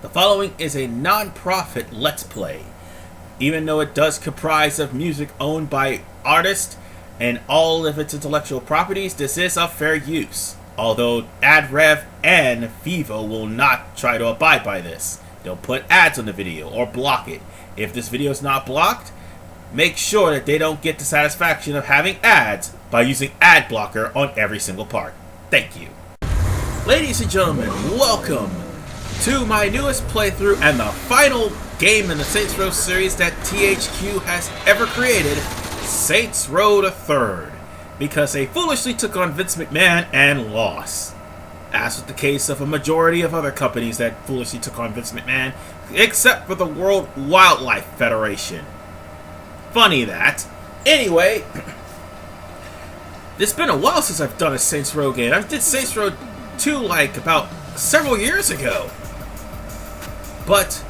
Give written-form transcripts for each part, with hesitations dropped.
The following is a non-profit Let's Play. Even though it does comprise of music owned by artists and all of its intellectual properties, this is of fair use. Although AdRev and Vivo will not try to abide by this. They'll put ads on the video or block it. If this video is not blocked, make sure that they don't get the satisfaction of having ads by using ad blocker on every single part. Thank you. Ladies and gentlemen, welcome to my newest playthrough and the final game in the Saints Row series that THQ has ever created, Saints Row the Third, because they foolishly took on Vince McMahon and lost. As with the case of a majority of other companies that foolishly took on Vince McMahon, except for the World Wildlife Federation. Funny that. Anyway, it's been a while since I've done a Saints Row game. I did Saints Row 2 like about several years ago. But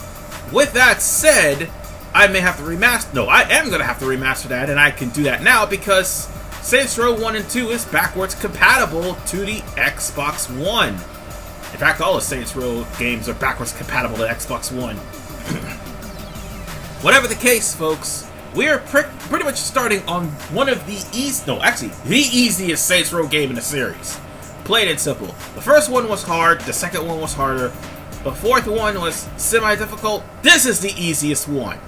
with that said, I may have to remaster. No, I am going to have to remaster that, and I can do that now because Saints Row 1 and 2 is backwards compatible to the Xbox One. In fact, all the Saints Row games are backwards compatible to Xbox One. Whatever the case, folks, we're pretty much starting on one of the the easiest Saints Row game in the series. Plain and simple. The first one was hard, the second one was harder, the fourth one was semi-difficult. This is the easiest one.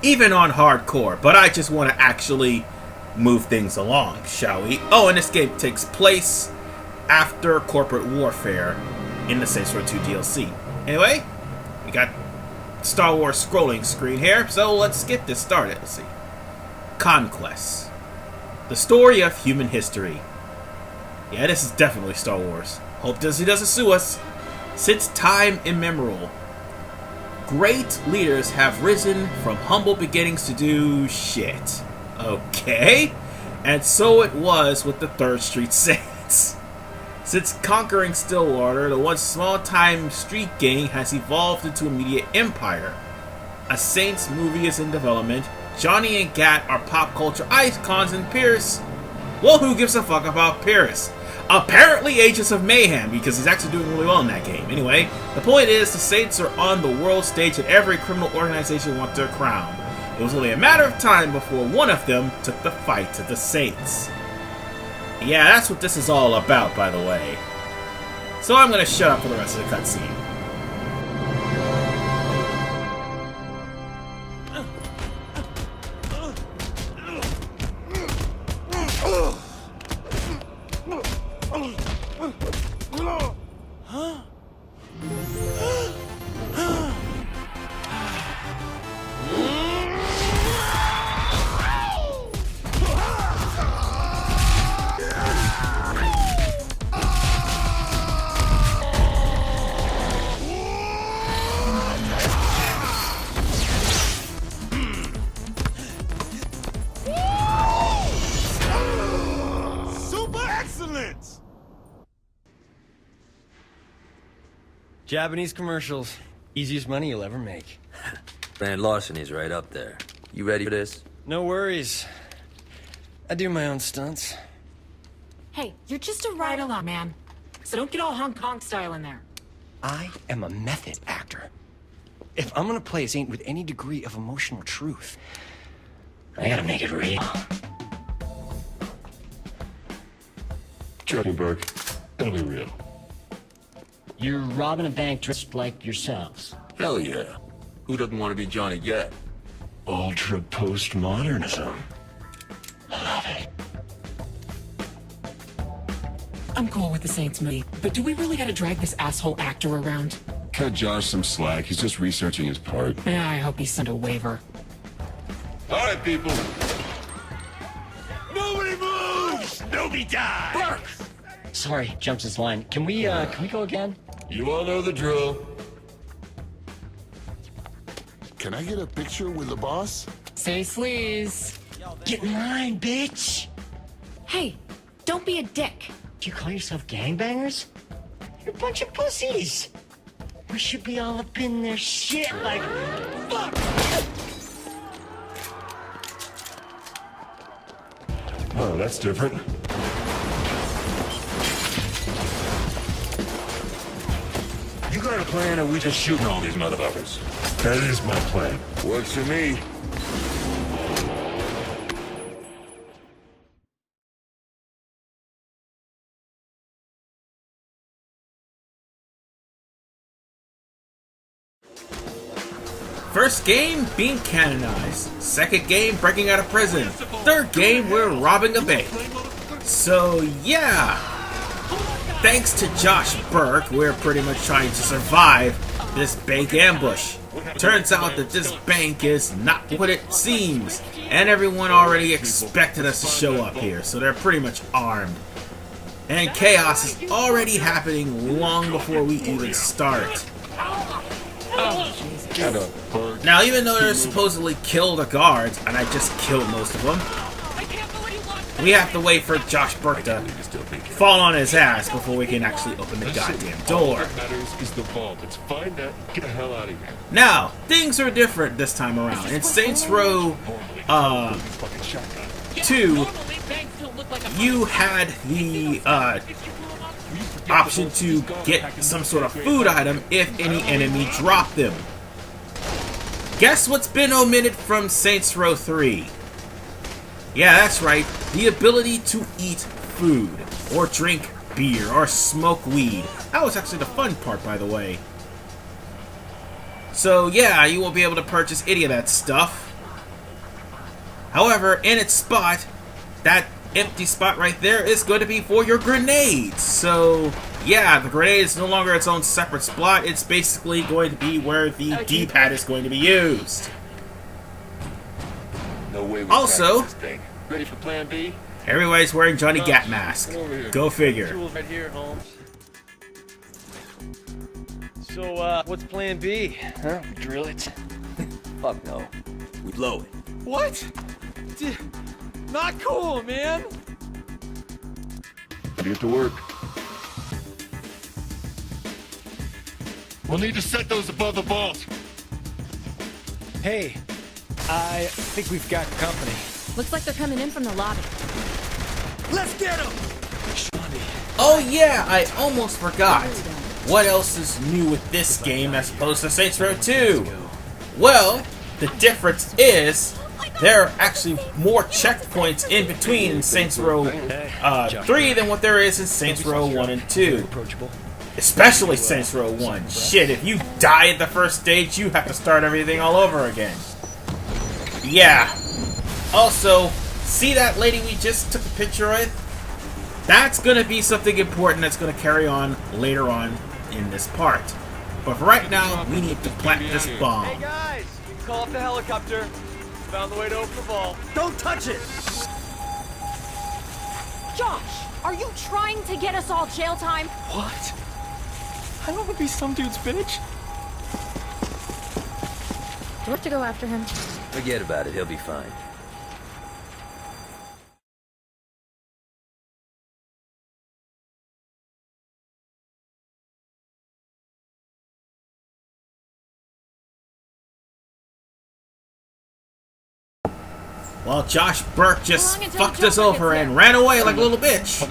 Even on hardcore, but I just want to actually move things along, shall we? Oh, and this game takes place after corporate warfare in the Saints Row 2 DLC. Anyway, we got Star Wars scrolling screen here, so let's get this started. Let's see. Conquest. The story of human history. Yeah, this is definitely Star Wars. Hope Disney doesn't sue us. Since time immemorial, great leaders have risen from humble beginnings to do shit. Okay? And so it was with the 3rd Street Saints. Since conquering Stillwater, the once small-time street gang has evolved into a media empire. A Saints movie is in development. Johnny and Gat are pop culture icons, and Pierce, well, who gives a fuck about Pierce? Apparently Agents of Mayhem, because he's actually doing really well in that game. Anyway, the point is, the Saints are on the world stage and every criminal organization wants their crown. It was only a matter of time before one of them took the fight to the Saints. Yeah, that's what this is all about, by the way. So I'm gonna shut up for the rest of the cutscene. Japanese commercials. Easiest money you'll ever make. Grand larceny's right up there. You ready for this? No worries. I do my own stunts. Hey, you're just a ride-along, man. So don't get all Hong Kong style in there. I am a method actor. If I'm gonna play a saint with any degree of emotional truth, I gotta make it real. Josh Burke, it'll be real. You're robbing a bank dressed like yourselves. Hell yeah. Who doesn't want to be Johnny Gat? Ultra postmodernism. I love it. I'm cool with the Saints movie, but do we really gotta drag this asshole actor around? Cut Josh some slack. He's just researching his part. Yeah, I hope he sent a waiver. All right, people. Nobody moves! Nobody dies! Burke! Sorry, jumps his line. Can we go again? You all know the drill. Can I get a picture with the boss? Say sleaze. Get in line, bitch! Hey, don't be a dick. Do you call yourself gangbangers? You're a bunch of pussies. We should be all up in their shit like... Fuck! Oh, that's different. got a plan, or we just shooting all these motherfuckers? That is my plan. Works for me. First game, being canonized. Second game, breaking out of prison. Third game, we're robbing a bank. So, yeah. Thanks to Josh Burke, we're pretty much trying to survive this bank ambush. Turns out that this bank is not what it seems. And everyone already expected us to show up here, so they're pretty much armed. And chaos is already happening long before we even start. Now, even though they're supposedly killed the guards, and I just killed most of them, we have to wait for Josh Burke to fall on his ass before we can actually open the goddamn door. Now, things are different this time around. In Saints Row 2, you had the option to get some sort of food item if any enemy dropped them. Guess what's been omitted from Saints Row 3? Yeah, that's right. The ability to eat food, or drink beer, or smoke weed. That was actually the fun part, by the way. So yeah, you won't be able to purchase any of that stuff. However, in its spot, that empty spot right there is going to be for your grenades. So yeah, the grenade is no longer its own separate spot. It's basically going to be where the D-pad is going to be used. No way we Also, this thing. Ready for plan B? Everybody's wearing Johnny Gat mask. Go figure. Right here, Holmes. So, what's plan B? Huh? We drill it? Fuck no. We blow it. What? Not cool, man. Get to work. We'll need to set those above the vault. Hey, I think we've got company. Looks like they're coming in from the lobby. Let's get them! Shaundi. Oh yeah, I almost forgot. What else is new with this game as opposed to Saints Row 2? Well, the difference is there are actually more checkpoints in between in Saints Row 3 than what there is in Saints Row 1 and 2. Especially Saints Row 1. Shit, if you die at the first stage, you have to start everything all over again. Yeah. Also, see that lady we just took a picture with? That's going to be something important that's going to carry on later on in this part. But for right now, we need to plant this bomb. Hey guys, you can call up the helicopter. Found the way to open the vault. Don't touch it! Josh, are you trying to get us all jail time? What? I don't want to be some dude's bitch. Do we have to go after him? Forget about it. He'll be fine. Well, Josh Burke just fucked us over and ran away like a little bitch.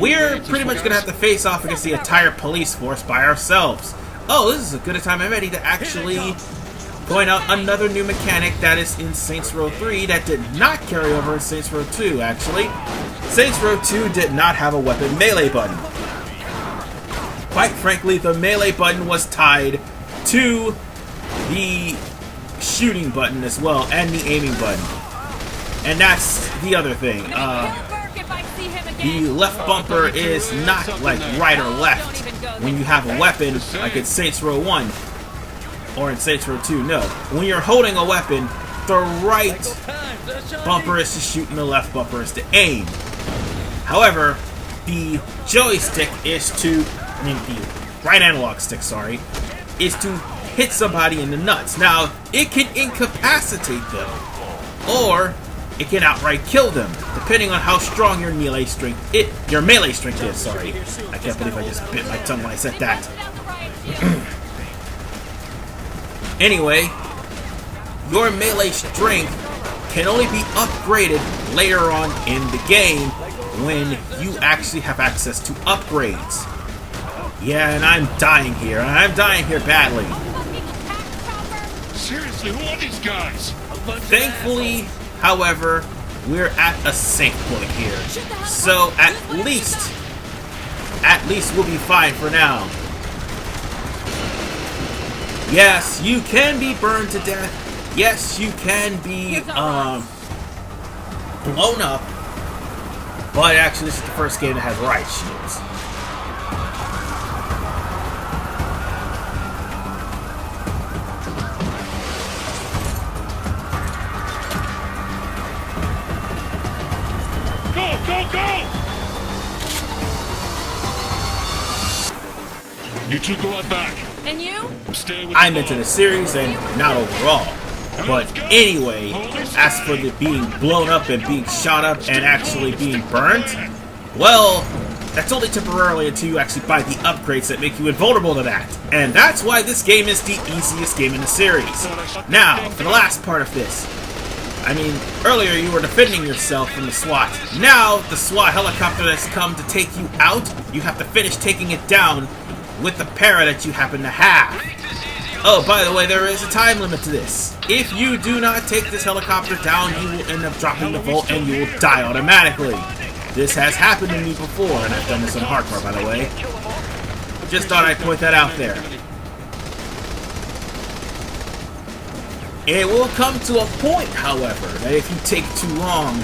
We're pretty much gonna have to face off against the entire police force by ourselves. Oh, this is as good a time I'm ready to actually point out another new mechanic that is in Saints Row 3 that did not carry over in Saints Row 2, actually. Saints Row 2 did not have a weapon melee button. Quite frankly, the melee button was tied to the shooting button as well, and the aiming button. And that's the other thing. The left bumper is not like right or left when you have a weapon, like in Saints Row 1 or in Saints Row 2. No, when you're holding a weapon, the right bumper is to shoot and the left bumper is to aim. However, the joystick is to, the right analog stick, sorry, is to hit somebody in the nuts. Now, it can incapacitate them, or it can outright kill them, depending on how strong your melee strength is. Sorry. I can't believe I just bit my tongue when I said that. Anyway, your melee strength can only be upgraded later on in the game when you actually have access to upgrades. Yeah, and I'm dying here. I'm dying here badly. Seriously, who are these guys? Thankfully, however, we're at a safe point here. So at least we'll be fine for now. Yes, you can be burned to death. Yes, you can be blown up. But actually, this is the first game that has riot shields. Go, go, go! You two go out back. And you? Stay with I'm the into ball. the series and not overall. But anyway, as for the being blown up and being shot up and actually being burnt, well, that's only temporarily until you actually buy the upgrades that make you invulnerable to that. And that's why this game is the easiest game in the series. Now, for the last part of this. I mean, earlier you were defending yourself from the SWAT. Now, the SWAT helicopter that's come to take you out, you have to finish taking it down with the para that you happen to have. Oh, by the way, there is a time limit to this. If you do not take this helicopter down, you will end up dropping the vault and you will die automatically. This has happened to me before, and I've done this on hardcore, by the way. Just thought I'd point that out there. It will come to a point, however, that if you take too long,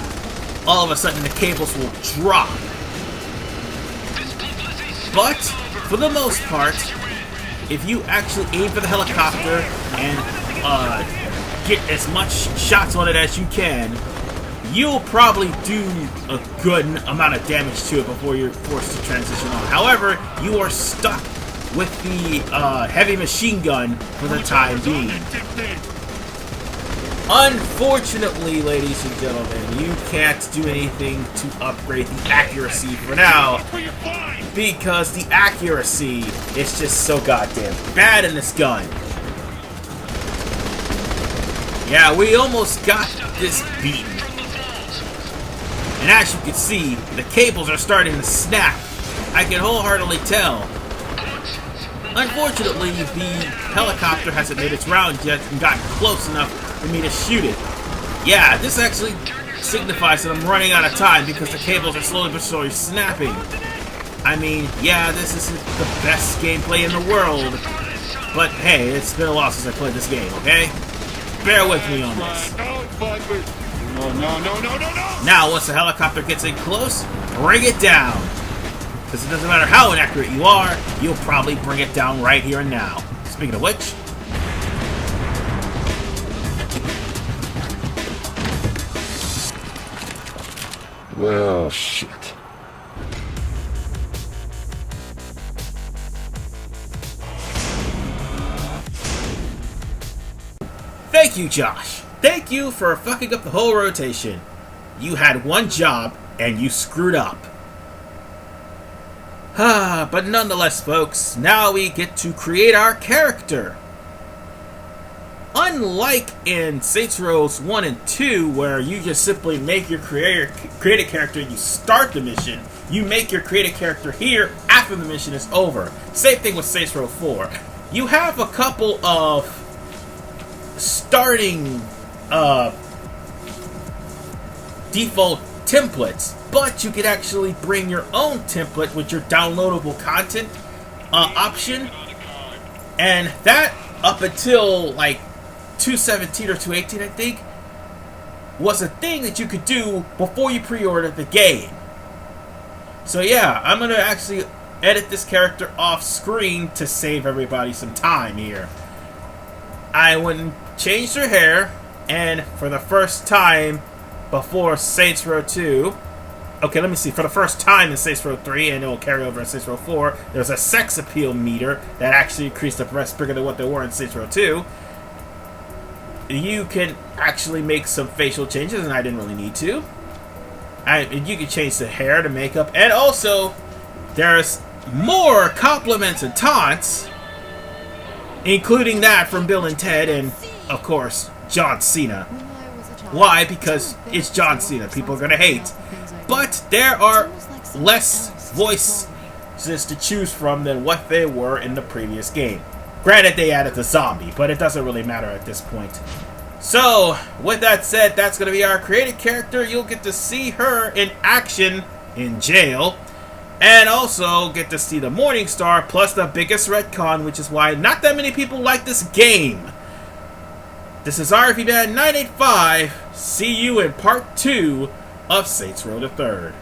all of a sudden the cables will drop. But, for the most part, if you actually aim for the helicopter and get as much shots on it as you can, you'll probably do a good amount of damage to it before you're forced to transition on. However, you are stuck with the heavy machine gun for the time being. Unfortunately, ladies and gentlemen, you can't do anything to upgrade the accuracy for now, because the accuracy is just so goddamn bad in this gun. Yeah, we almost got this beaten. And as you can see, the cables are starting to snap. I can wholeheartedly tell. Unfortunately, the helicopter hasn't made its round yet and gotten close enough for me to shoot it. Yeah, this actually signifies that I'm running out of time because the cables are slowly but surely snapping. I mean, yeah, this isn't the best gameplay in the world, but hey, it's been a while since I played this game, okay? Bear with me on this. No. Now, once the helicopter gets in close, bring it down. Because it doesn't matter how inaccurate you are, you'll probably bring it down right here and now. Speaking of which... Well, shit. Thank you, Josh. Thank you for fucking up the whole rotation. You had one job, and you screwed up. But nonetheless, folks, now we get to create our character. Unlike in Saints Row 1 and 2, where you just simply make your create a character and you start the mission, you make your created character here after the mission is over. Same thing with Saints Row 4. You have a couple of starting default templates, but you could actually bring your own template with your downloadable content option, and that up until like 2.17 or 2.18, I think, was a thing that you could do before you pre-ordered the game. So yeah, I'm gonna actually edit this character off screen to save everybody some time here. I went and changed her hair, and for the first time before Saints Row 2, okay, let me see, for the first time in Saints Row 3, and it will carry over in Saints Row 4, there's a sex appeal meter that actually increased the breasts bigger than what they were in Saints Row 2. You can actually make some facial changes, and I didn't really need to. You can change the hair, the makeup, and also there's more compliments and taunts, including that from Bill and Ted, and of course John Cena. Why? Because it's John Cena. People are gonna hate. But there are less voice to choose from than what they were in the previous game. Granted, they added the zombie, but it doesn't really matter at this point. So, with that said, that's going to be our created character. You'll get to see her in action in jail. And also get to see the Morningstar plus the biggest retcon, which is why not that many people like this game. This is RFB Man 985. See you in part 2 of Saints Row the Third.